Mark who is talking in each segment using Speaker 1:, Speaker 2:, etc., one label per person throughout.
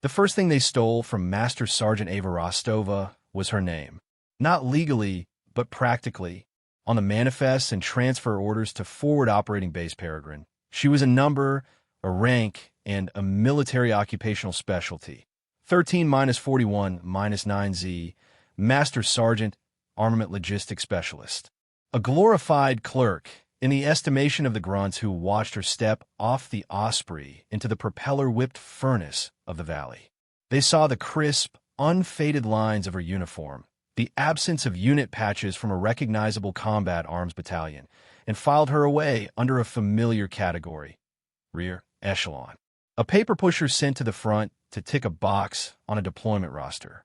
Speaker 1: The first thing they stole from Master Sergeant Ava Rostova was her name. Not legally, but practically. On the manifests and transfer orders to Forward Operating Base Paragrin, she was a number, a rank, and a military occupational specialty. 13-41-9Z, Master Sergeant, Armament Logistics Specialist. A glorified clerk, in the estimation of the grunts who watched her step off the Osprey into the propeller-whipped furnace of the valley. They saw the crisp, unfaded lines of her uniform, the absence of unit patches from a recognizable combat arms battalion, and filed her away under a familiar category, rear echelon. A paper pusher sent to the front to tick a box on a deployment roster.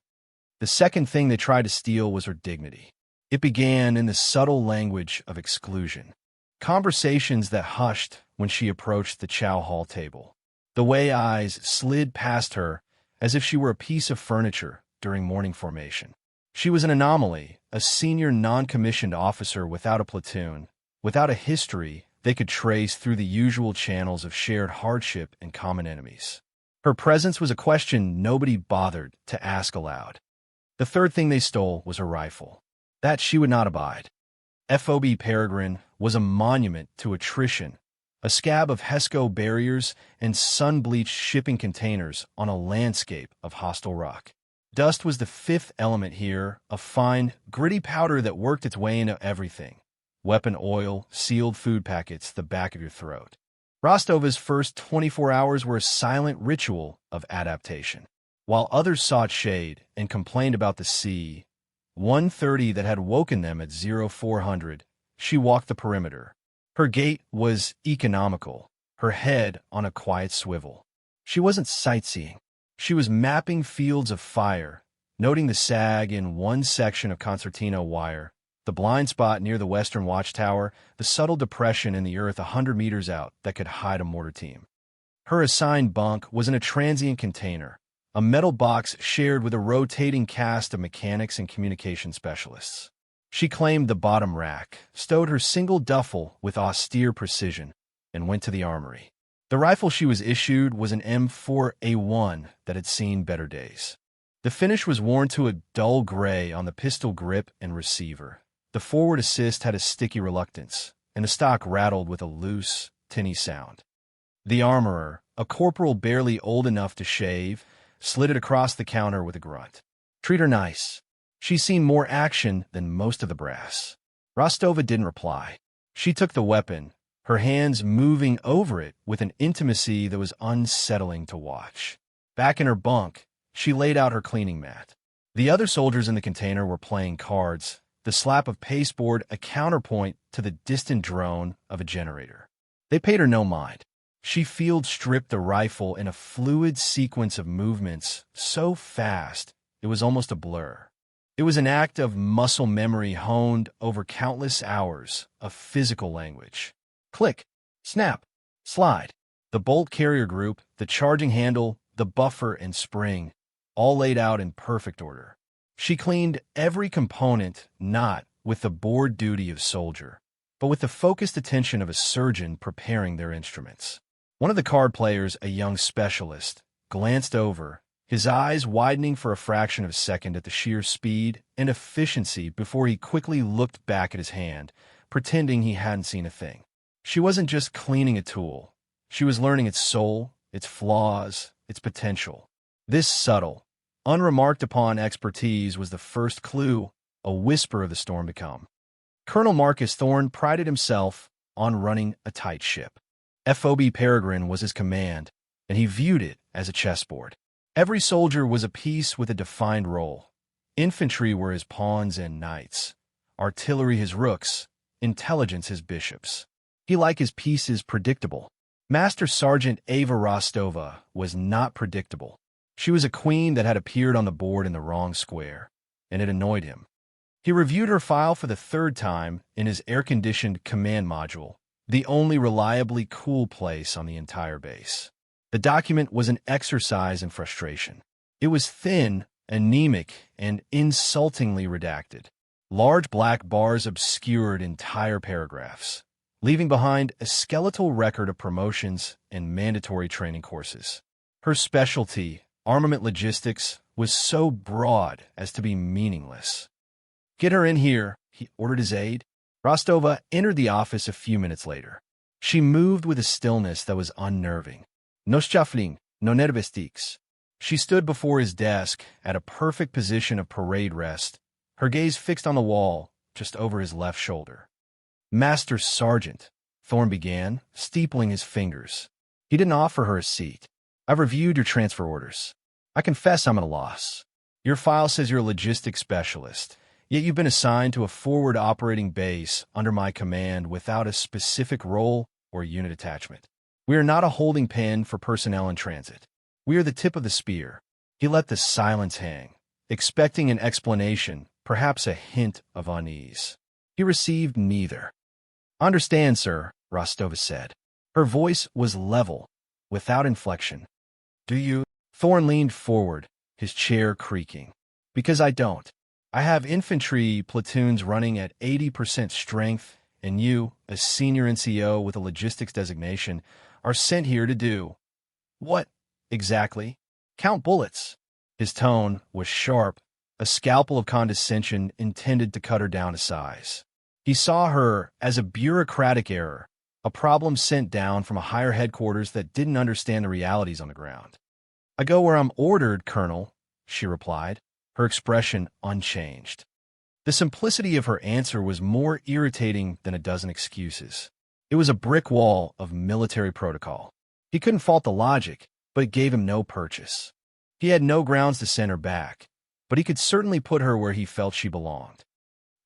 Speaker 1: The second thing they tried to steal was her dignity. It began in the subtle language of exclusion. Conversations that hushed when she approached the chow hall table. The way eyes slid past her as if she were a piece of furniture during morning formation. She was an anomaly, a senior non-commissioned officer without a platoon, without a history they could trace through the usual channels of shared hardship and common enemies. Her presence was a question nobody bothered to ask aloud. The third thing they stole was her rifle. That she would not abide. FOB Paragrin was a monument to attrition, a scab of HESCO barriers and sun-bleached shipping containers on a landscape of hostile rock. Dust was the fifth element here, a fine, gritty powder that worked its way into everything. Weapon oil, sealed food packets, the back of your throat. Rostova's first 24 hours were a silent ritual of adaptation. While others sought shade and complained about the sea, 1:30 that had woken them at 0400, she walked the perimeter. Her gait was economical, her head on a quiet swivel. She wasn't sightseeing. She was mapping fields of fire, noting the sag in one section of concertina wire, the blind spot near the western watchtower, the subtle depression in the earth 100 meters out that could hide a mortar team. Her assigned bunk was in a transient container, a metal box shared with a rotating cast of mechanics and communication specialists. She claimed the bottom rack, stowed her single duffel with austere precision, and went to the armory. The rifle she was issued was an M4A1 that had seen better days. The finish was worn to a dull gray on the pistol grip and receiver. The forward assist had a sticky reluctance, and the stock rattled with a loose, tinny sound. The armorer, a corporal barely old enough to shave, slid it across the counter with a grunt. "Treat her nice. She's seen more action than most of the brass." Rostova didn't reply. She took the weapon, her hands moving over it with an intimacy that was unsettling to watch. Back in her bunk, she laid out her cleaning mat. The other soldiers in the container were playing cards, the slap of pasteboard a counterpoint to the distant drone of a generator. They paid her no mind. She field-stripped the rifle in a fluid sequence of movements so fast it was almost a blur. It was an act of muscle memory honed over countless hours of physical language. Click, snap, slide. The bolt carrier group, the charging handle, the buffer and spring, all laid out in perfect order. She cleaned every component not with the bored duty of soldier, but with the focused attention of a surgeon preparing their instruments. One of the card players, a young specialist, glanced over, his eyes widening for a fraction of a second at the sheer speed and efficiency before he quickly looked back at his hand, pretending he hadn't seen a thing. She wasn't just cleaning a tool. She was learning its soul, its flaws, its potential. This subtle, unremarked-upon expertise was the first clue, a whisper of the storm to come. Colonel Marcus Thorne prided himself on running a tight ship. FOB Paragrin was his command, and he viewed it as a chessboard. Every soldier was a piece with a defined role. Infantry were his pawns and knights, artillery his rooks, intelligence his bishops. He liked his pieces predictable. Master Sergeant Ava Rostova was not predictable. She was a queen that had appeared on the board in the wrong square, and it annoyed him. He reviewed her file for the third time in his air-conditioned command module, the only reliably cool place on the entire base. The document was an exercise in frustration. It was thin, anemic, and insultingly redacted. Large black bars obscured entire paragraphs, leaving behind a skeletal record of promotions and mandatory training courses. Her specialty, armament logistics was so broad as to be meaningless. "Get her in here," he ordered his aide. Rostova entered the office a few minutes later. She moved with a stillness that was unnerving. "No shuffling, no nervistics." She stood before his desk at a perfect position of parade rest, her gaze fixed on the wall just over his left shoulder. "Master Sergeant," Thorne began, steepling his fingers. He didn't offer her a seat. "I've reviewed your transfer orders. I confess I'm at a loss. Your file says you're a logistics specialist, yet you've been assigned to a forward operating base under my command without a specific role or unit attachment. We are not a holding pen for personnel in transit. We are the tip of the spear." He let the silence hang, expecting an explanation, perhaps a hint of unease. He received neither. "Understand, sir," Rostova said. Her voice was level, without inflection. "Do you?" Thorne leaned forward, his chair creaking. "Because I don't. I have infantry platoons running at 80% strength, and you, a senior NCO with a logistics designation, are sent here to do." "What, exactly?" "Count bullets." His tone was sharp, a scalpel of condescension intended to cut her down to size. He saw her as a bureaucratic error, a problem sent down from a higher headquarters that didn't understand the realities on the ground. "I go where I'm ordered, Colonel," she replied, her expression unchanged. The simplicity of her answer was more irritating than a dozen excuses. It was a brick wall of military protocol. He couldn't fault the logic, but it gave him no purchase. He had no grounds to send her back, but he could certainly put her where he felt she belonged.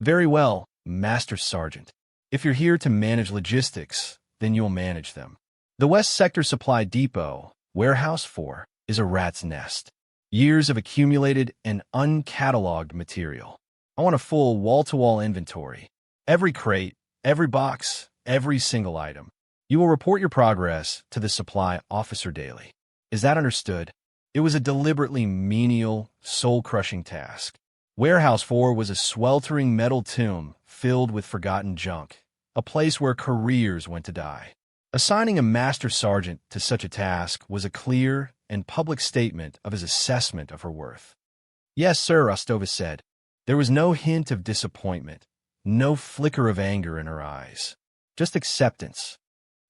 Speaker 1: "Very well, Master Sergeant. If you're here to manage logistics, then you'll manage them. The West Sector Supply Depot, Warehouse 4, is a rat's nest. Years of accumulated and uncatalogued material. I want a full wall-to-wall inventory. Every crate, every box, every single item. You will report your progress to the supply officer daily. Is that understood?" It was a deliberately menial, soul-crushing task. Warehouse 4 was a sweltering metal tomb filled with forgotten junk, a place where careers went to die. Assigning a master sergeant to such a task was a clear and public statement of his assessment of her worth. "Yes, sir," Rostova said. There was no hint of disappointment, no flicker of anger in her eyes, just acceptance.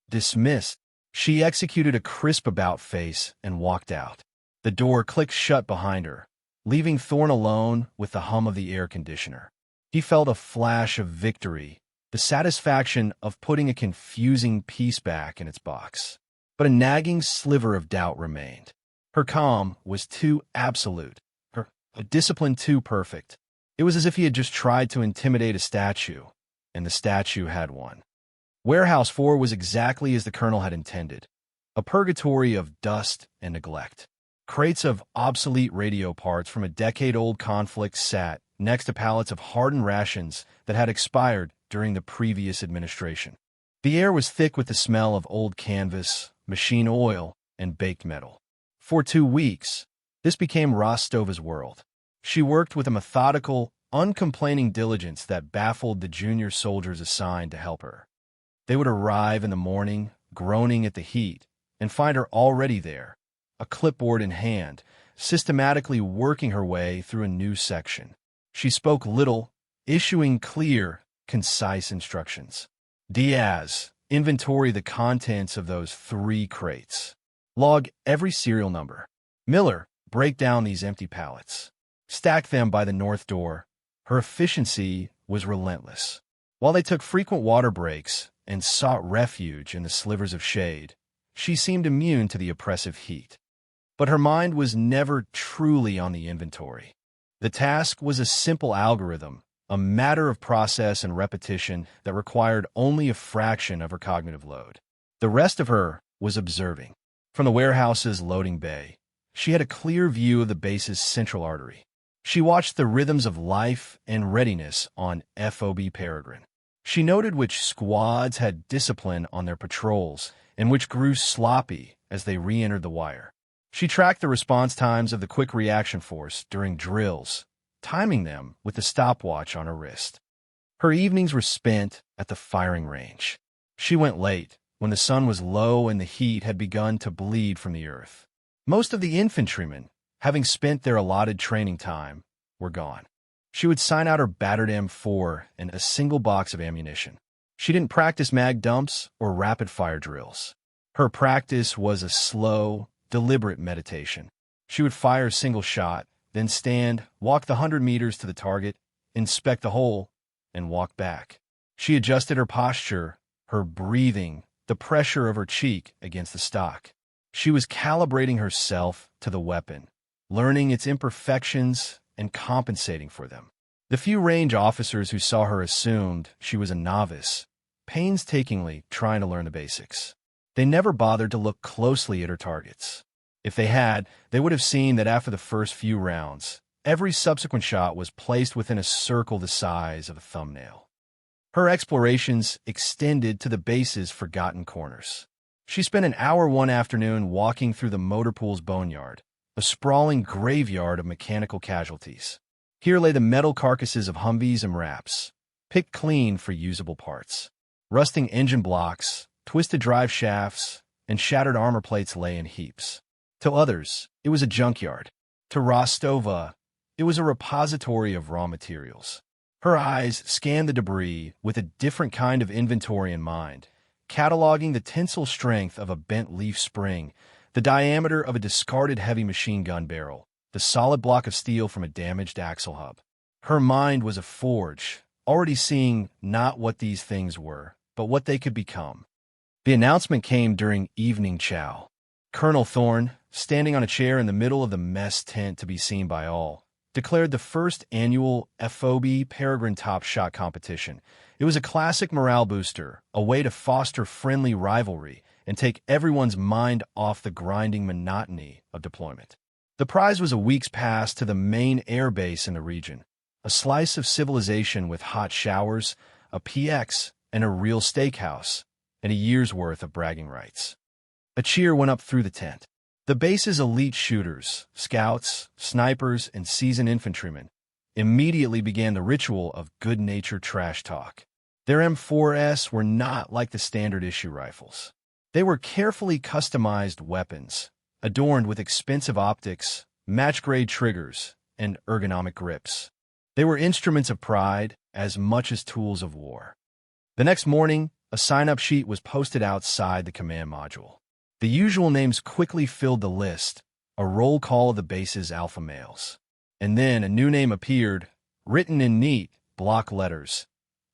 Speaker 1: Dismissed, she executed a crisp about-face and walked out. The door clicked shut behind her, leaving Thorne alone with the hum of the air conditioner. He felt a flash of victory, the satisfaction of putting a confusing piece back in its box. But a nagging sliver of doubt remained. Her calm was too absolute, her discipline too perfect. It was as if he had just tried to intimidate a statue, and the statue had won. Warehouse 4 was exactly as the colonel had intended, a purgatory of dust and neglect. Crates of obsolete radio parts from a decade-old conflict sat next to pallets of hardened rations that had expired during the previous administration. The air was thick with the smell of old canvas, machine oil, and baked metal. For 2 weeks, this became Rostova's world. She worked with a methodical, uncomplaining diligence that baffled the junior soldiers assigned to help her. They would arrive in the morning, groaning at the heat, and find her already there, a clipboard in hand, systematically working her way through a new section. She spoke little, issuing clear, concise instructions. "Diaz, inventory the contents of those 3 crates. Log every serial number. Miller, break down these empty pallets. Stack them by the north door." Her efficiency was relentless. While they took frequent water breaks and sought refuge in the slivers of shade, she seemed immune to the oppressive heat. But her mind was never truly on the inventory. The task was a simple algorithm, a matter of process and repetition that required only a fraction of her cognitive load. The rest of her was observing. From the warehouse's loading bay, she had a clear view of the base's central artery. She watched the rhythms of life and readiness on FOB Paragrin. She noted which squads had discipline on their patrols and which grew sloppy as they re-entered the wire. She tracked the response times of the Quick Reaction Force during drills, timing them with the stopwatch on her wrist. Her evenings were spent at the firing range. She went late, when the sun was low and the heat had begun to bleed from the earth. Most of the infantrymen, having spent their allotted training time, were gone. She would sign out her battered M4 and a single box of ammunition. She didn't practice mag dumps or rapid-fire drills. Her practice was a slow, deliberate meditation. She would fire a single shot, then stand, walk the 100 meters to the target, inspect the hole, and walk back. She adjusted her posture, her breathing, the pressure of her cheek against the stock. She was calibrating herself to the weapon, learning its imperfections and compensating for them. The few range officers who saw her assumed she was a novice, painstakingly trying to learn the basics. They never bothered to look closely at her targets. If they had, they would have seen that after the first few rounds, every subsequent shot was placed within a circle the size of a thumbnail. Her explorations extended to the base's forgotten corners. She spent an hour one afternoon walking through the motor pool's boneyard, a sprawling graveyard of mechanical casualties. Here lay the metal carcasses of Humvees and Raps, picked clean for usable parts. Rusting engine blocks, twisted drive shafts, and shattered armor plates lay in heaps. To others, it was a junkyard. To Rostova, it was a repository of raw materials. Her eyes scanned the debris with a different kind of inventory in mind, cataloging the tensile strength of a bent leaf spring, the diameter of a discarded heavy machine gun barrel, the solid block of steel from a damaged axle hub. Her mind was a forge, already seeing not what these things were, but what they could become. The announcement came during evening chow. Colonel Thorne, standing on a chair in the middle of the mess tent to be seen by all, declared the first annual FOB Paragrin Top Shot competition. It was a classic morale booster, a way to foster friendly rivalry and take everyone's mind off the grinding monotony of deployment. The prize was a week's pass to the main air base in the region, a slice of civilization with hot showers, a PX, and a real steakhouse, and a year's worth of bragging rights. A cheer went up through the tent. The base's elite shooters, scouts, snipers, and seasoned infantrymen immediately began the ritual of good-natured trash talk. Their M4s were not like the standard issue rifles. They were carefully customized weapons, adorned with expensive optics, match-grade triggers, and ergonomic grips. They were instruments of pride as much as tools of war. The next morning, a sign-up sheet was posted outside the command module. The usual names quickly filled the list, a roll call of the base's alpha males. And then a new name appeared, written in neat, block letters.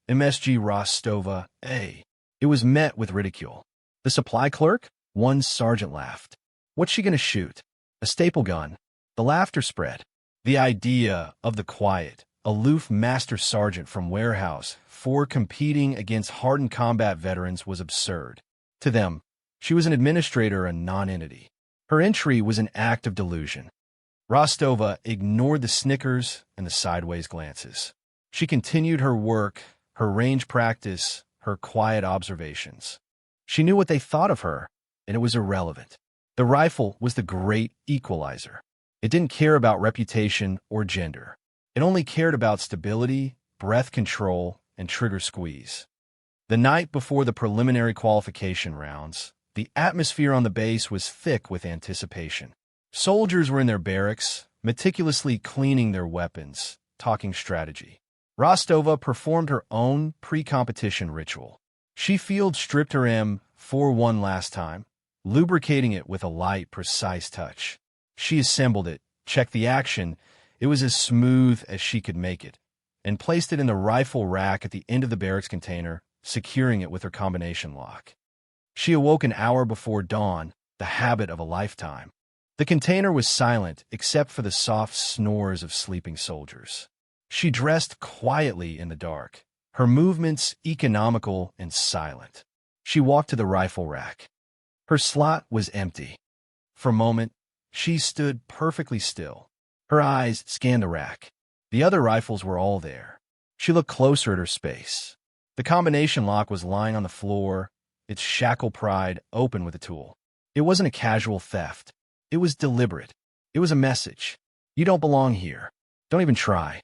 Speaker 1: MSG Rostova A. It was met with ridicule. The supply clerk? One sergeant laughed. What's she gonna shoot? A staple gun. The laughter spread. The idea of the quiet, aloof master sergeant from warehouse for competing against hardened combat veterans was absurd. To them, she was an administrator, a non-entity. Her entry was an act of delusion. Rostova ignored the snickers and the sideways glances. She continued her work, her range practice, her quiet observations. She knew what they thought of her, and it was irrelevant. The rifle was the great equalizer. It didn't care about reputation or gender. It only cared about stability, breath control, and trigger squeeze. The night before the preliminary qualification rounds, the atmosphere on the base was thick with anticipation. Soldiers were in their barracks, meticulously cleaning their weapons, talking strategy. Rostova performed her own pre-competition ritual. She field-stripped her M4 one last time, lubricating it with a light, precise touch. She assembled it, checked the action, it was as smooth as she could make it, and placed it in the rifle rack at the end of the barracks container, securing it with her combination lock. She awoke an hour before dawn, the habit of a lifetime. The container was silent except for the soft snores of sleeping soldiers. She dressed quietly in the dark, her movements economical and silent. She walked to the rifle rack. Her slot was empty. For a moment, she stood perfectly still. Her eyes scanned the rack. The other rifles were all there. She looked closer at her space. The combination lock was lying on the floor, its shackle pried open with a tool. It wasn't a casual theft. It was deliberate. It was a message. You don't belong here. Don't even try.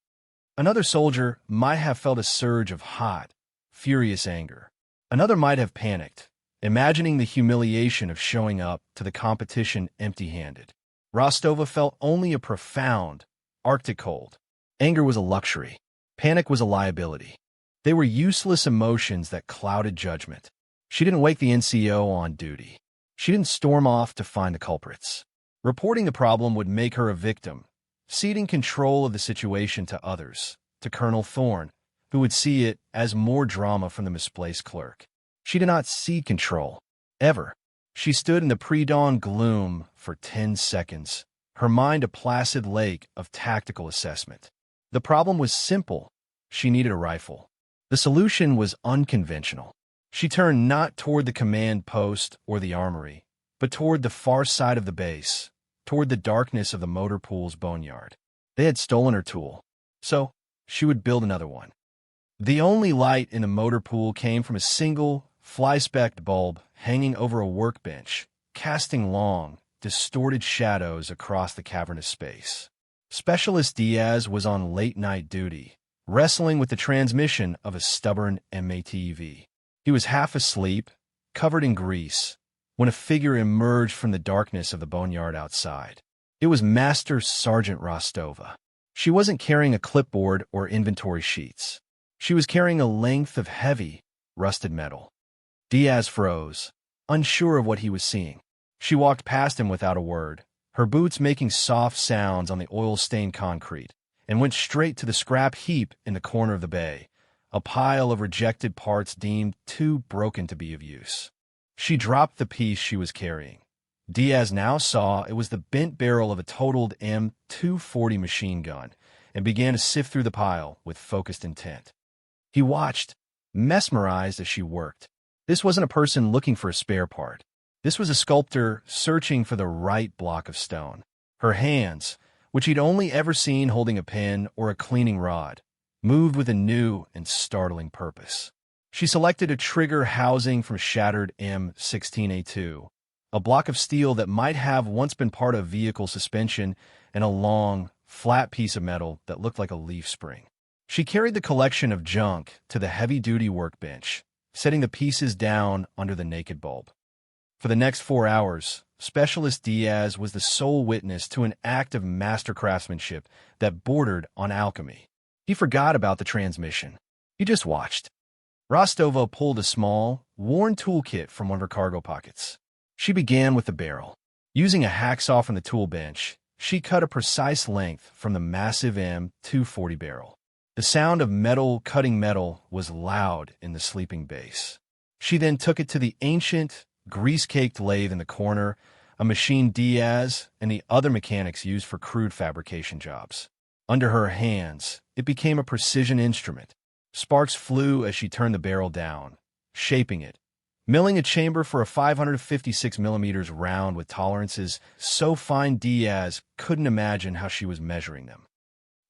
Speaker 1: Another soldier might have felt a surge of hot, furious anger. Another might have panicked, imagining the humiliation of showing up to the competition empty-handed. Rostova felt only a profound, Arctic cold. Anger was a luxury. Panic was a liability. They were useless emotions that clouded judgment. She didn't wake the NCO on duty. She didn't storm off to find the culprits. Reporting the problem would make her a victim, ceding control of the situation to others, to Colonel Thorne, who would see it as more drama from the misplaced clerk. She did not cede control, ever. She stood in the pre-dawn gloom for 10 seconds, her mind a placid lake of tactical assessment. The problem was simple. She needed a rifle. The solution was unconventional. She turned not toward the command post or the armory, but toward the far side of the base, toward the darkness of the motor pool's boneyard. They had stolen her tool, so she would build another one. The only light in the motor pool came from a single, fly-specked bulb hanging over a workbench, casting long, distorted shadows across the cavernous space. Specialist Diaz was on late-night duty, wrestling with the transmission of a stubborn MATV. He was half asleep, covered in grease, when a figure emerged from the darkness of the boneyard outside. It was Master Sergeant Rostova. She wasn't carrying a clipboard or inventory sheets. She was carrying a length of heavy, rusted metal. Diaz froze, unsure of what he was seeing. She walked past him without a word, her boots making soft sounds on the oil-stained concrete, and went straight to the scrap heap in the corner of the bay, a pile of rejected parts deemed too broken to be of use. She dropped the piece she was carrying. Diaz now saw it was the bent barrel of a totaled M240 machine gun, and began to sift through the pile with focused intent. He watched, mesmerized as she worked. This wasn't a person looking for a spare part. This was a sculptor searching for the right block of stone. Her hands, which he'd only ever seen holding a pen or a cleaning rod, moved with a new and startling purpose. She selected a trigger housing from shattered M16A2, a block of steel that might have once been part of vehicle suspension, and a long, flat piece of metal that looked like a leaf spring. She carried the collection of junk to the heavy-duty workbench, setting the pieces down under the naked bulb. For the next 4 hours, Specialist Diaz was the sole witness to an act of master craftsmanship that bordered on alchemy. He forgot about the transmission. He just watched. Rostova pulled a small, worn toolkit from one of her cargo pockets. She began with the barrel. Using a hacksaw from the tool bench, she cut a precise length from the massive M240 barrel. The sound of metal cutting metal was loud in the sleeping base. She then took it to the ancient, grease-caked lathe in the corner, a machine Diaz and the other mechanics used for crude fabrication jobs. Under her hands, it became a precision instrument. Sparks flew as she turned the barrel down, shaping it, milling a chamber for a 556 millimeters round with tolerances so fine Diaz couldn't imagine how she was measuring them.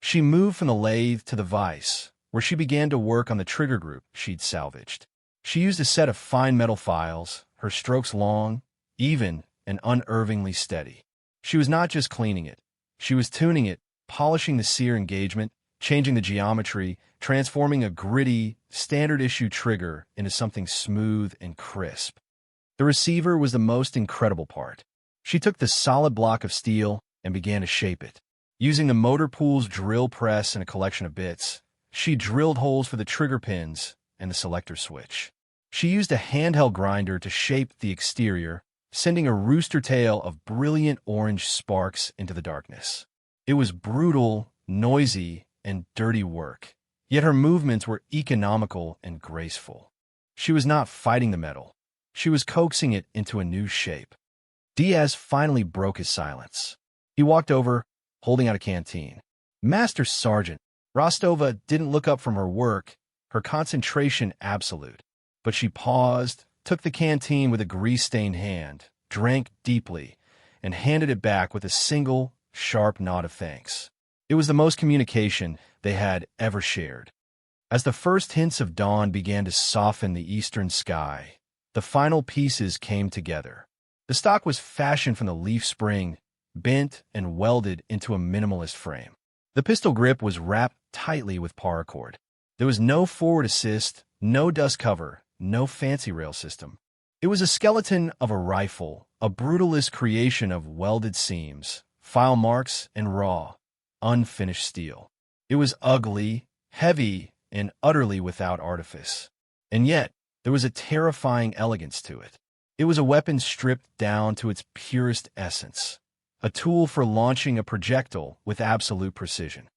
Speaker 1: She moved from the lathe to the vise, where she began to work on the trigger group she'd salvaged. She used a set of fine metal files, her strokes long, even, and unervingly steady. She was not just cleaning it. She was tuning it, polishing the sear engagement, changing the geometry, transforming a gritty, standard-issue trigger into something smooth and crisp. The receiver was the most incredible part. She took the solid block of steel and began to shape it. Using the motor pool's drill press and a collection of bits, she drilled holes for the trigger pins and the selector switch. She used a handheld grinder to shape the exterior, sending a rooster tail of brilliant orange sparks into the darkness. It was brutal, noisy, and dirty work, yet her movements were economical and graceful. She was not fighting the metal. She was coaxing it into a new shape. Diaz finally broke his silence. He walked over, holding out a canteen. Master Sergeant, Rostova didn't look up from her work, her concentration absolute. But she paused, took the canteen with a grease-stained hand, drank deeply, and handed it back with a single, sharp nod of thanks. It was the most communication they had ever shared. As the first hints of dawn began to soften the eastern sky, the final pieces came together. The stock was fashioned from the leaf spring, bent and welded into a minimalist frame. The pistol grip was wrapped tightly with paracord. There was no forward assist, no dust cover, no fancy rail system. It was a skeleton of a rifle, a brutalist creation of welded seams, file marks, and raw, unfinished steel. It was ugly, heavy, and utterly without artifice. And yet, there was a terrifying elegance to it. It was a weapon stripped down to its purest essence, a tool for launching a projectile with absolute precision.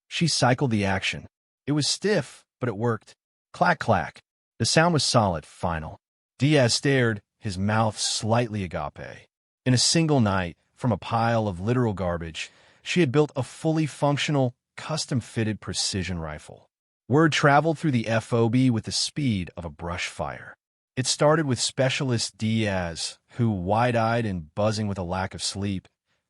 Speaker 1: She cycled the action. It was stiff, but it worked. Clack, clack. The sound was solid, final. Diaz stared, his mouth slightly agape. In a single night, from a pile of literal garbage, she had built a fully functional, custom-fitted precision rifle. Word traveled through the FOB with the speed of a brush fire. It started with Specialist Diaz, who, wide-eyed and buzzing with a lack of sleep,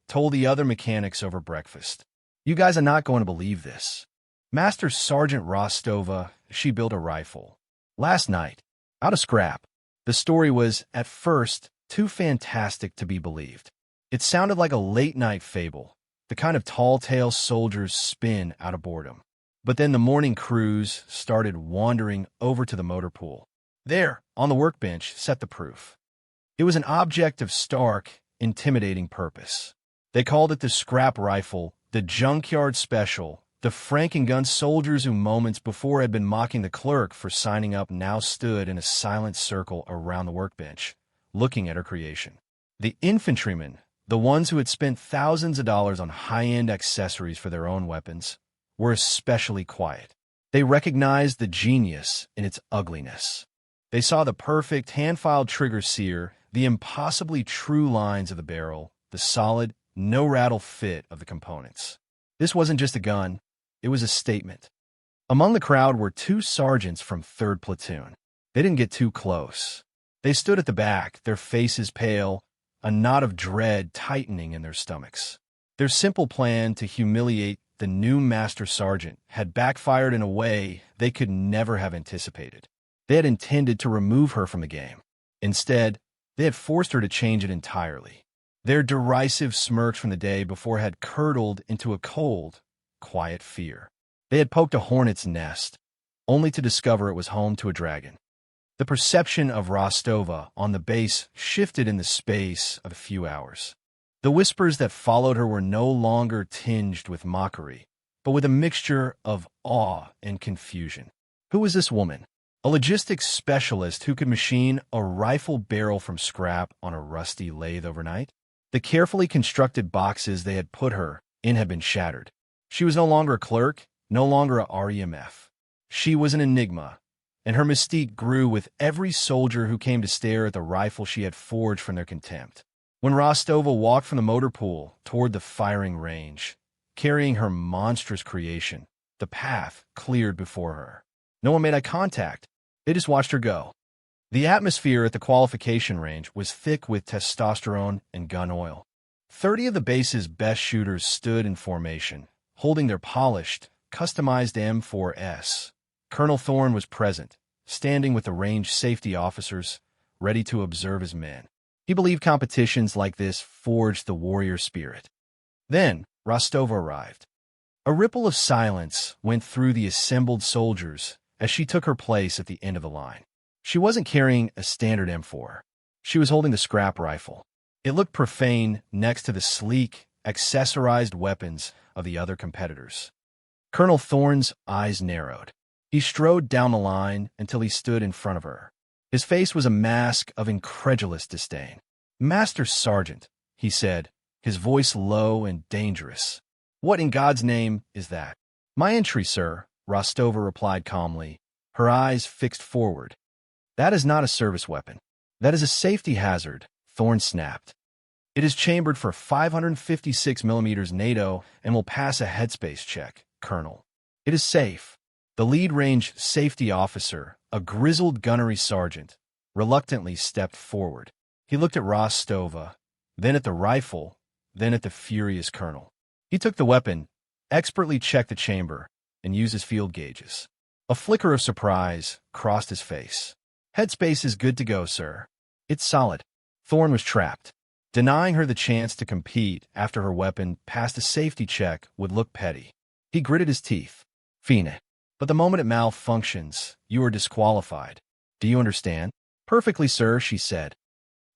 Speaker 1: told the other mechanics over breakfast, "You guys are not going to believe this. Master Sergeant Rostova, she built a rifle. Last night, out of scrap." The story was, at first, too fantastic to be believed. It sounded like a late-night fable, the kind of tall-tale soldiers spin out of boredom. But then the morning crews started wandering over to the motor pool. There, on the workbench, sat the proof. It was an object of stark, intimidating purpose. They called it the scrap rifle, the junkyard special. The Frankengun soldiers who moments before had been mocking the clerk for signing up now stood in a silent circle around the workbench, looking at her creation. The infantrymen, the ones who had spent thousands of dollars on high-end accessories for their own weapons, were especially quiet. They recognized the genius in its ugliness. They saw the perfect hand-filed trigger sear, the impossibly true lines of the barrel, the solid, no-rattle fit of the components. This wasn't just a gun. It was a statement. Among the crowd were two sergeants from 3rd Platoon. They didn't get too close. They stood at the back, their faces pale, a knot of dread tightening in their stomachs. Their simple plan to humiliate the new Master Sergeant had backfired in a way they could never have anticipated. They had intended to remove her from the game. Instead, they had forced her to change it entirely. Their derisive smirks from the day before had curdled into a cold, quiet fear. They had poked a hornet's nest, only to discover it was home to a dragon. The perception of Rostova on the base shifted in the space of a few hours. The whispers that followed her were no longer tinged with mockery, but with a mixture of awe and confusion. Who was this woman? A logistics specialist who could machine a rifle barrel from scrap on a rusty lathe overnight? The carefully constructed boxes they had put her in had been shattered. She was no longer a clerk, no longer a REMF. She was an enigma, and her mystique grew with every soldier who came to stare at the rifle she had forged from their contempt. When Rostova walked from the motor pool toward the firing range, carrying her monstrous creation, the path cleared before her. No one made eye contact. They just watched her go. The atmosphere at the qualification range was thick with testosterone and gun oil. 30 of the base's best shooters stood in formation, holding their polished, customized M4S. Colonel Thorne was present, standing with the range safety officers, ready to observe his men. He believed competitions like this forged the warrior spirit. Then, Rostova arrived. A ripple of silence went through the assembled soldiers as she took her place at the end of the line. She wasn't carrying a standard M4. She was holding the scrap rifle. It looked profane next to the sleek, accessorized weapons of the other competitors. Colonel Thorne's eyes narrowed. He strode down the line until he stood in front of her. His face was a mask of incredulous disdain. "Master Sergeant," he said, his voice low and dangerous. "What in God's name is that?" "My entry, sir," Rostova replied calmly, her eyes fixed forward. "That is not a service weapon. That is a safety hazard," Thorne snapped. "It is chambered for 556 millimeters NATO and will pass a headspace check, Colonel. It is safe." The lead range safety officer, a grizzled gunnery sergeant, reluctantly stepped forward. He looked at Rostova, then at the rifle, then at the furious colonel. He took the weapon, expertly checked the chamber, and used his field gauges. A flicker of surprise crossed his face. "Headspace is good to go, sir. It's solid." Thorne was trapped. Denying her the chance to compete after her weapon passed a safety check would look petty. He gritted his teeth. "Fine. But the moment it malfunctions, you are disqualified. Do you understand?" "Perfectly, sir," she said.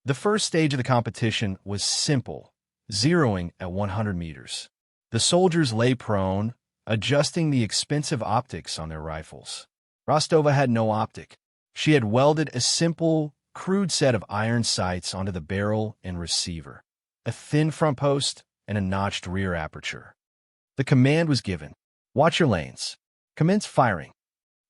Speaker 1: The first stage of the competition was simple, zeroing at 100 meters. The soldiers lay prone, adjusting the expensive optics on their rifles. Rostova had no optic. She had welded a simple, crude set of iron sights onto the barrel and receiver, a thin front post and a notched rear aperture. The command was given. Watch your lanes. Commence firing.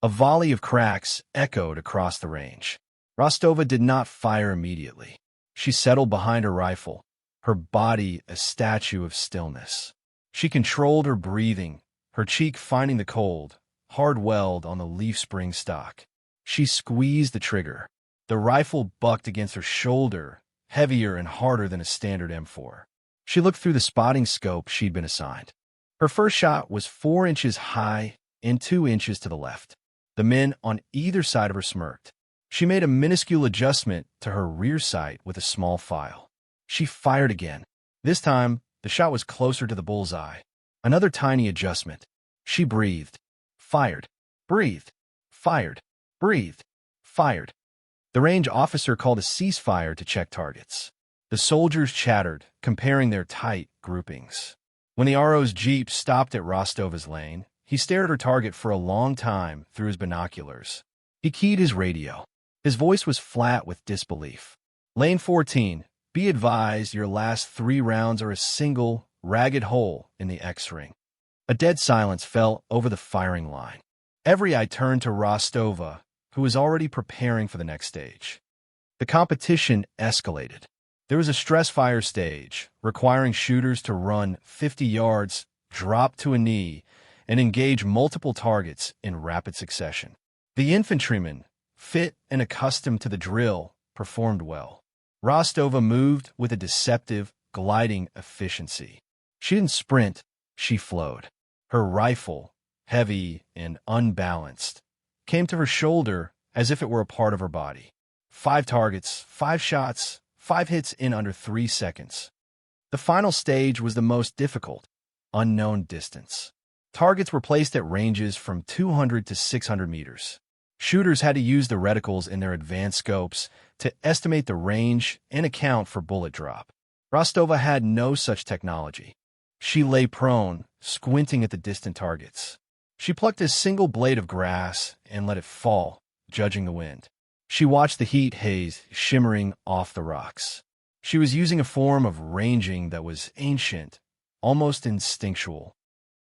Speaker 1: A volley of cracks echoed across the range. Rostova did not fire immediately. She settled behind her rifle, her body a statue of stillness. She controlled her breathing, her cheek finding the cold, hard weld on the leaf spring stock. She squeezed the trigger. The rifle bucked against her shoulder, heavier and harder than a standard M4. She looked through the spotting scope she'd been assigned. Her first shot was 4 inches high and 2 inches to the left. The men on either side of her smirked. She made a minuscule adjustment to her rear sight with a small file. She fired again. This time, the shot was closer to the bullseye. Another tiny adjustment. She breathed, fired, breathed, fired, breathed, fired. The range officer called a ceasefire to check targets. The soldiers chattered, comparing their tight groupings. When the RO's jeep stopped at Rostova's lane, he stared at her target for a long time through his binoculars. He keyed his radio. His voice was flat with disbelief. Lane 14, be advised your last 3 rounds are a single, ragged hole in the X-ring. A dead silence fell over the firing line. Every eye turned to Rostova, who was already preparing for the next stage. The competition escalated. There was a stress fire stage, requiring shooters to run 50 yards, drop to a knee, and engage multiple targets in rapid succession. The infantrymen, fit and accustomed to the drill, performed well. Rostova moved with a deceptive, gliding efficiency. She didn't sprint, she flowed. Her rifle, heavy and unbalanced, came to her shoulder as if it were a part of her body. 5 targets, 5 shots, 5 hits in under 3 seconds. The final stage was the most difficult, unknown distance. Targets were placed at ranges from 200 to 600 meters. Shooters had to use the reticles in their advanced scopes to estimate the range and account for bullet drop. Rostova had no such technology. She lay prone, squinting at the distant targets. She plucked a single blade of grass and let it fall, judging the wind. She watched the heat haze shimmering off the rocks. She was using a form of ranging that was ancient, almost instinctual.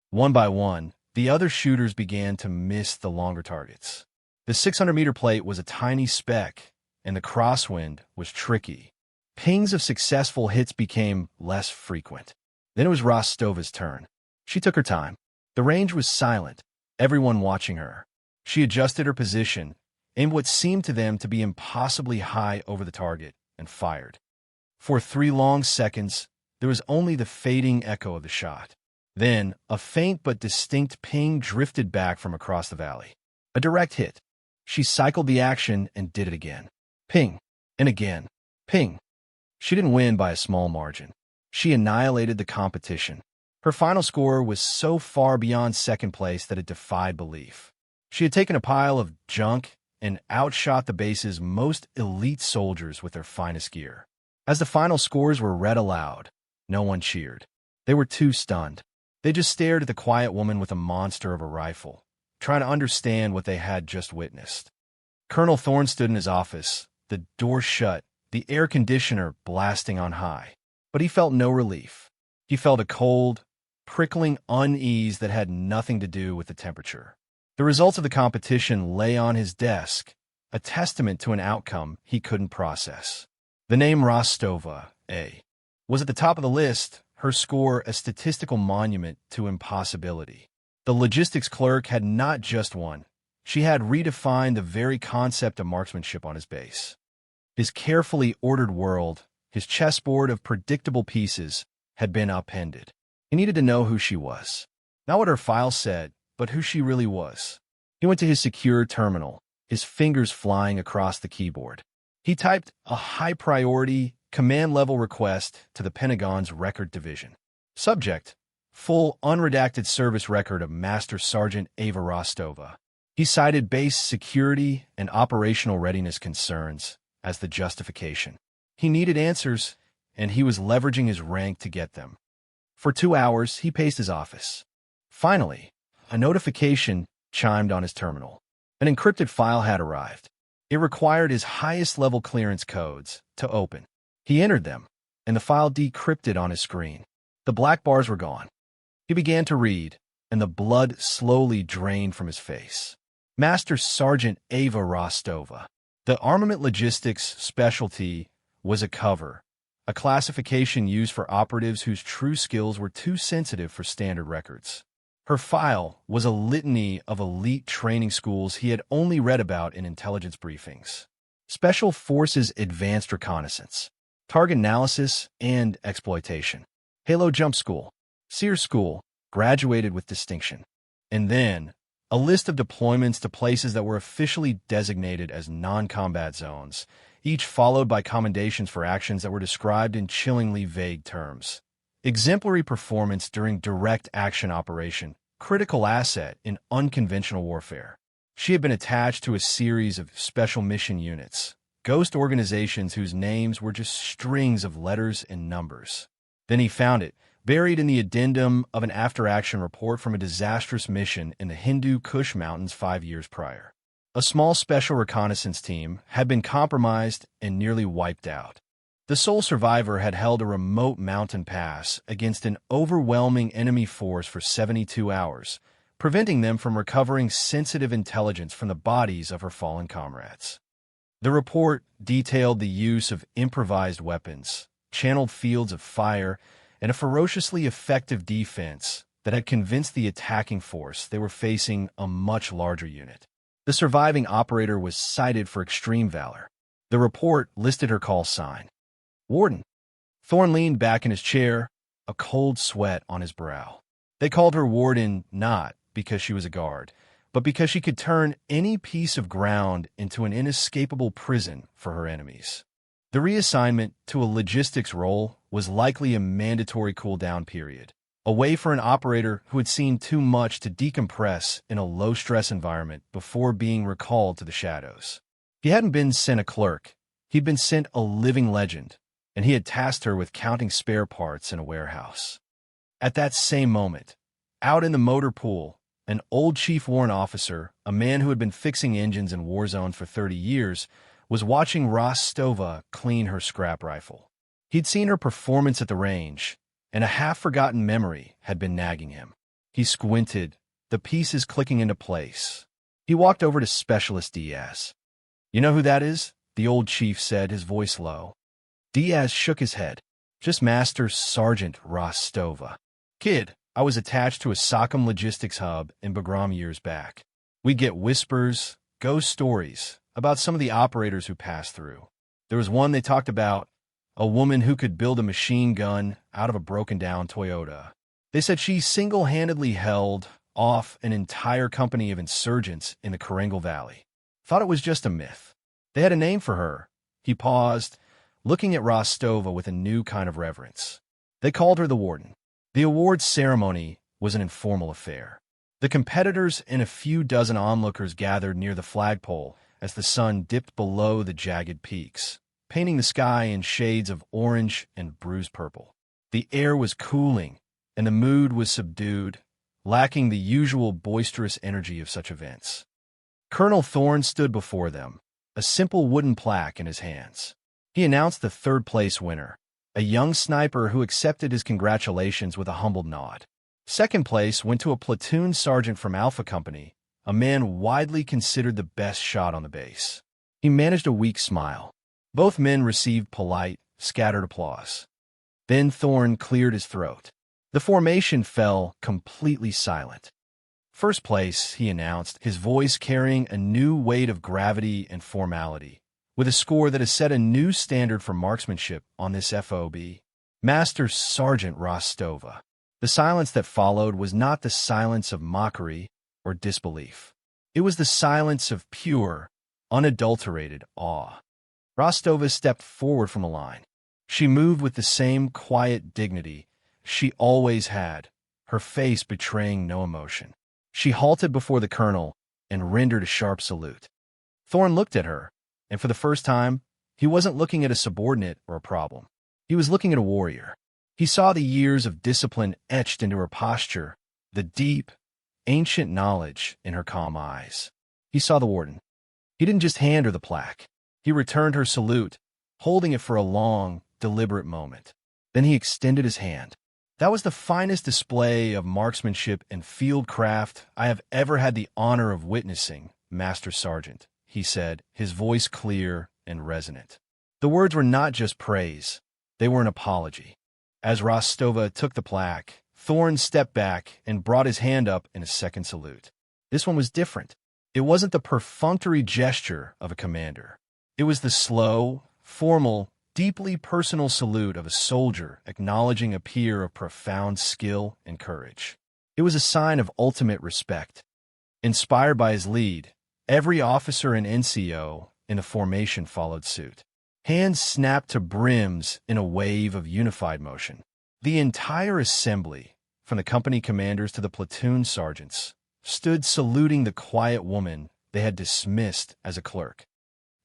Speaker 1: One by one, the other shooters began to miss the longer targets. The 600-meter plate was a tiny speck, and the crosswind was tricky. Pings of successful hits became less frequent. Then it was Rostova's turn. She took her time. The range was silent, everyone watching her. She adjusted her position, aimed what seemed to them to be impossibly high over the target, and fired. For 3 long seconds, there was only the fading echo of the shot. Then, a faint but distinct ping drifted back from across the valley. A direct hit. She cycled the action and did it again. Ping. And again. Ping. She didn't win by a small margin. She annihilated the competition. Her final score was so far beyond second place that it defied belief. She had taken a pile of junk and outshot the base's most elite soldiers with their finest gear. As the final scores were read aloud, no one cheered. They were too stunned. They just stared at the quiet woman with a monster of a rifle, trying to understand what they had just witnessed. Colonel Thorne stood in his office, the door shut, the air conditioner blasting on high. But he felt no relief. He felt a cold, prickling unease that had nothing to do with the temperature. The results of the competition lay on his desk, a testament to an outcome he couldn't process. The name Rostova, was at the top of the list, her score a statistical monument to impossibility. The logistics clerk had not just won. She had redefined the very concept of marksmanship on his base. His carefully ordered world, his chessboard of predictable pieces, had been upended. He needed to know who she was. Not what her file said, but who she really was. He went to his secure terminal, his fingers flying across the keyboard. He typed a high-priority, command-level request to the Pentagon's Record Division. Subject: full unredacted service record of Master Sergeant Ava Rostova. He cited base security and operational readiness concerns as the justification. He needed answers, and he was leveraging his rank to get them. For 2 hours, he paced his office. Finally, a notification chimed on his terminal. An encrypted file had arrived. It required his highest-level clearance codes to open. He entered them, and the file decrypted on his screen. The black bars were gone. He began to read, and the blood slowly drained from his face. Master Sergeant Ava Rostova. The armament logistics specialty was a cover, a classification used for operatives whose true skills were too sensitive for standard records. Her file was a litany of elite training schools he had only read about in intelligence briefings. Special Forces Advanced Reconnaissance, Target Analysis and Exploitation, Halo Jump School, Sears School, graduated with distinction. And then, a list of deployments to places that were officially designated as non-combat zones, each followed by commendations for actions that were described in chillingly vague terms. Exemplary performance during direct action operation, critical asset in unconventional warfare. She had been attached to a series of special mission units, ghost organizations whose names were just strings of letters and numbers. Then he found it, buried in the addendum of an after-action report from a disastrous mission in the Hindu Kush Mountains 5 years prior. A small special reconnaissance team had been compromised and nearly wiped out. The sole survivor had held a remote mountain pass against an overwhelming enemy force for 72 hours, preventing them from recovering sensitive intelligence from the bodies of her fallen comrades. The report detailed the use of improvised weapons, channeled fields of fire, and a ferociously effective defense that had convinced the attacking force they were facing a much larger unit. The surviving operator was cited for extreme valor. The report listed her call sign, Warden. Thorne leaned back in his chair, a cold sweat on his brow. They called her Warden not because she was a guard, but because she could turn any piece of ground into an inescapable prison for her enemies. The reassignment to a logistics role was likely a mandatory cool-down period, a way for an operator who had seen too much to decompress in a low-stress environment before being recalled to the shadows. He hadn't been sent a clerk. He'd been sent a living legend, and he had tasked her with counting spare parts in a warehouse. At that same moment, out in the motor pool, an old Chief Warrant officer, a man who had been fixing engines in war zones for 30 years, was watching Rostova clean her scrap rifle. He'd seen her performance at the range, and a half-forgotten memory had been nagging him. He squinted, the pieces clicking into place. He walked over to Specialist Diaz. "You know who that is?" the old chief said, his voice low. Diaz shook his head. "Just Master Sergeant Rostova. Kid, I was attached to a SOCOM logistics hub in Bagram years back. We get whispers, ghost stories about some of the operators who passed through. There was one they talked about, a woman who could build a machine gun out of a broken-down Toyota. They said she single-handedly held off an entire company of insurgents in the Chronicles Valley. Thought it was just a myth. They had a name for her." He paused, looking at Rostova with a new kind of reverence. "They called her the Warden." The awards ceremony was an informal affair. The competitors and a few dozen onlookers gathered near the flagpole as the sun dipped below the jagged peaks, painting the sky in shades of orange and bruised purple. The air was cooling, and the mood was subdued, lacking the usual boisterous energy of such events. Colonel Thorne stood before them, a simple wooden plaque in his hands. He announced the third-place winner, a young sniper who accepted his congratulations with a humbled nod. Second place went to a platoon sergeant from Alpha Company, a man widely considered the best shot on the base. He managed a weak smile. Both men received polite, scattered applause. Then Thorne cleared his throat. The formation fell completely silent. "First place," he announced, his voice carrying a new weight of gravity and formality, with a score that has set a new standard for marksmanship on this FOB. "Master Sergeant Rostova." The silence that followed was not the silence of mockery or disbelief. It was the silence of pure, unadulterated awe. Rostova stepped forward from the line. She moved with the same quiet dignity she always had, her face betraying no emotion. She halted before the colonel and rendered a sharp salute. Thorne looked at her, and for the first time, he wasn't looking at a subordinate or a problem. He was looking at a warrior. He saw the years of discipline etched into her posture, the deep, ancient knowledge in her calm eyes. He saw the warden. He didn't just hand her the plaque. He returned her salute, holding it for a long, deliberate moment. Then he extended his hand. That was the finest display of marksmanship and fieldcraft I have ever had the honor of witnessing, Master Sergeant, he said, his voice clear and resonant. The words were not just praise. They were an apology. As Rostova took the plaque, Thorne stepped back and brought his hand up in a second salute. This one was different. It wasn't the perfunctory gesture of a commander. It was the slow, formal, deeply personal salute of a soldier acknowledging a peer of profound skill and courage. It was a sign of ultimate respect. Inspired by his lead, every officer and NCO in the formation followed suit. Hands snapped to brims in a wave of unified motion. The entire assembly, from the company commanders to the platoon sergeants, stood saluting the quiet woman they had dismissed as a clerk.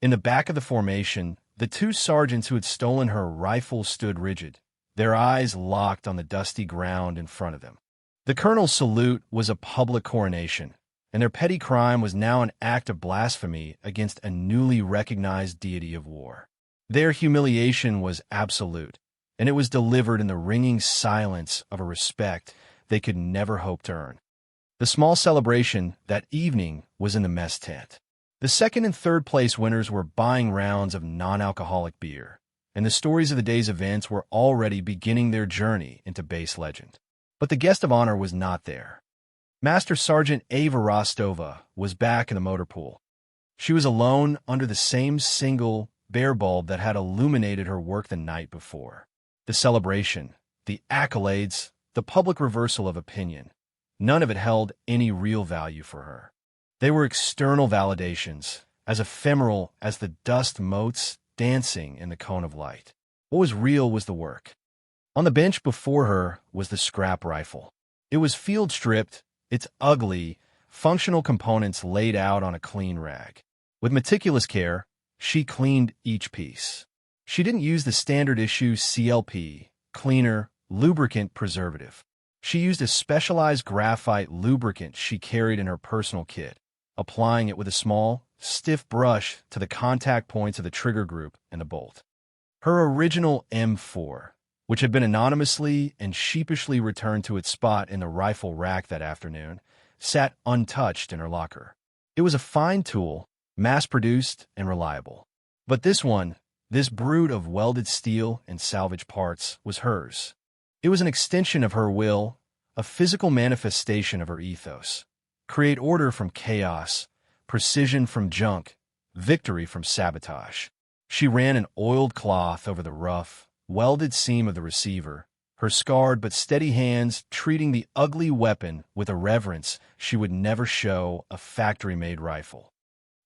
Speaker 1: In the back of the formation, the two sergeants who had stolen her rifle stood rigid, their eyes locked on the dusty ground in front of them. The colonel's salute was a public coronation, and their petty crime was now an act of blasphemy against a newly recognized deity of war. Their humiliation was absolute, and it was delivered in the ringing silence of a respect they could never hope to earn. The small celebration that evening was in the mess tent. The second and third place winners were buying rounds of non-alcoholic beer, and the stories of the day's events were already beginning their journey into base legend. But the guest of honor was not there. Master Sergeant Ava Rostova was back in the motor pool. She was alone under the same single bare bulb that had illuminated her work the night before. The celebration, the accolades, the public reversal of opinion, none of it held any real value for her. They were external validations, as ephemeral as the dust motes dancing in the cone of light. What was real was the work. On the bench before her was the scrap rifle. It was field-stripped, its ugly, functional components laid out on a clean rag. With meticulous care, she cleaned each piece. She didn't use the standard-issue CLP, cleaner, lubricant preservative. She used a specialized graphite lubricant she carried in her personal kit, applying it with a small, stiff brush to the contact points of the trigger group and the bolt. Her original M4, which had been anonymously and sheepishly returned to its spot in the rifle rack that afternoon, sat untouched in her locker. It was a fine tool, mass-produced and reliable. But this one, this brood of welded steel and salvage parts, was hers. It was an extension of her will, a physical manifestation of her ethos. Create order from chaos, precision from junk, victory from sabotage. She ran an oiled cloth over the rough, welded seam of the receiver, her scarred but steady hands treating the ugly weapon with a reverence she would never show a factory-made rifle.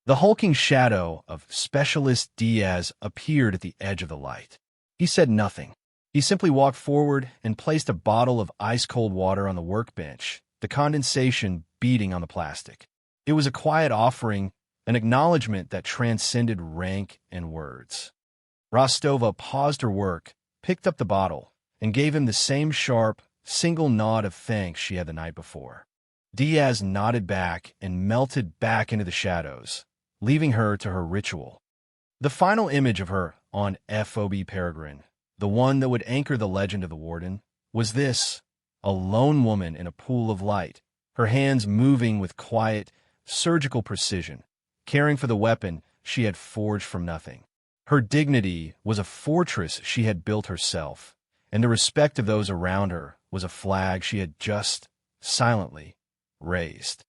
Speaker 1: The hulking shadow of Specialist Diaz appeared at the edge of the light. He said nothing. He simply walked forward and placed a bottle of ice-cold water on the workbench, the condensation beating on the plastic. It was a quiet offering, an acknowledgement that transcended rank and words. Rostova paused her work, picked up the bottle, and gave him the same sharp, single nod of thanks she had the night before. Diaz nodded back and melted back into the shadows, leaving her to her ritual. The final image of her on FOB Paragrin, the one that would anchor the legend of the warden, was this: a lone woman in a pool of light, her hands moving with quiet, surgical precision, caring for the weapon she had forged from nothing. Her dignity was a fortress she had built herself, and the respect of those around her was a flag she had just, silently, raised.